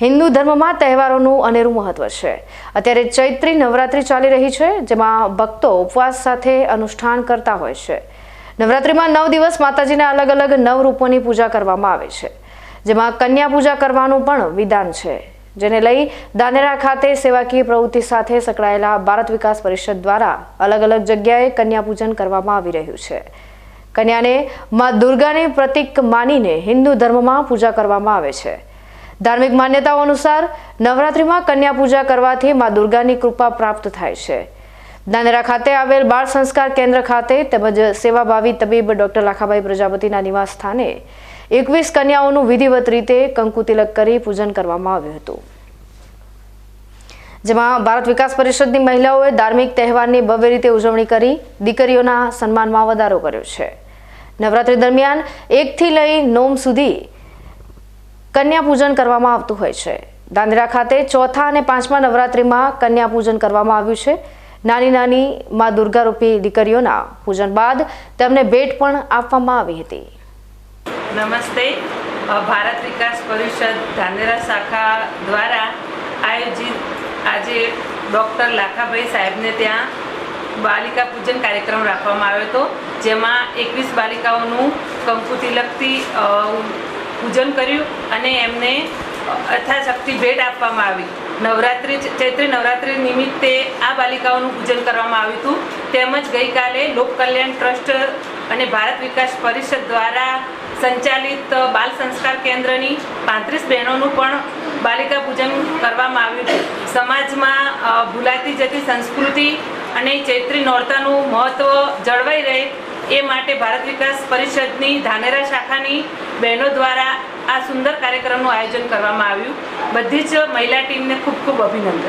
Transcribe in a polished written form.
હિન્દુ ધર્મમાં તહેવારોનું અનેરું મહત્વ છે। અત્યારે ચૈત્રી નવરાત્રી ચાલી રહી છે, જેમાં ભક્તો ઉપવાસ સાથે અનુષ્ઠાન કરતા હોય છે। નવરાત્રીમાં 9 દિવસ માતાજીના અલગ અલગ 9 રૂપોની પૂજા કરવામાં આવે છે, જેમાં કન્યા પૂજા કરવાનું પણ વિધાન છે, જેને લઈ ધાનેરા ખાતે સેવાકીય પ્રવૃત્તિ સાથે સંકળાયેલા ભારત વિકાસ પરિષદ દ્વારા અલગ અલગ જગ્યાએ કન્યા પૂજન કરવામાં આવી રહ્યું છે। કન્યાને માં દુર્ગાને પ્રતીક માનીને હિન્દુ ધર્મમાં પૂજા કરવામાં આવે છે। ધાર્મિક માન્યતાઓ અનુસાર નવરાત્રીમાં કન્યા પૂજા કરવાથી માં દુર્ગાની કૃપા પ્રાપ્ત થાય છે। ધાનેરા ખાતે આવેલ બાળ સંસ્કાર કેન્દ્ર ખાતે તેમજ સેવાભાવી તબીબ ડોક્ટર લાખાભાઈ પ્રજાપતિના નિવાસ સ્થાને 21 કન્યાઓનું વિધિવત રીતે કંકુ તિલક કરી પૂજન કરવામાં આવ્યું હતું, જેમાં ભારત વિકાસ પરિષદની મહિલાઓએ ધાર્મિક તહેવારની ભવ્ય રીતે ઉજવણી કરી દીકરીઓના સન્માનમાં વધારો કર્યો છે। નવરાત્રી દરમિયાન 1 થી લઈ 9 સુધી કન્યા પૂજન કરવામાં આવતું હોય છે। ધાનેરા ખાતે ચોથા અને 5મા નવરાત્રીમાં કન્યા પૂજન કરવામાં આવ્યું છે। નાની નાની માં દુર્ગા રૂપી દીકરીઓના પૂજન બાદ તેમને ભેટ પણ આપવામાં આવી હતી। નમસ્તે, ભારત વિકાસ પરિષદ ધાનેરા શાખા દ્વારા આયોજિત આજે ડૉક્ટર લાખાભાઈ સાહેબને ત્યાં બાલિકા પૂજન કાર્યક્રમ રાખવામાં આવ્યો હતો, જેમાં 21 બાલિકાઓનું કંકુ તિલકથી પૂજન કર્યું અને એમને યથાશક્તિ ભેટ આપવામાં આવી। ચૈત્રી નવરાત્રિ નિમિત્તે આ બાલિકાઓનું પૂજન કરવામાં આવ્યું હતું, તેમજ ગઈકાલે લોક કલ્યાણ ટ્રસ્ટ અને ભારત વિકાસ પરિષદ દ્વારા સંચાલિત બાલ સંસ્કાર કેન્દ્રની 35 બહેનોનું પણ બાલિકા પૂજન કરવામાં આવ્યું છે। સમાજમાં ભૂલાતી જતી સંસ્કૃતિ અને ચૈત્રી નોરતાનું મહત્ત્વ જળવાઈ રહે એ માટે ભારત વિકાસ પરિષદની ધાનેરા શાખાની બહેનો દ્વારા આ સુંદર કાર્યક્રમનું આયોજન કરવામાં આવ્યું। બધી જ મહિલા ટીમને ખૂબ ખૂબ અભિનંદન।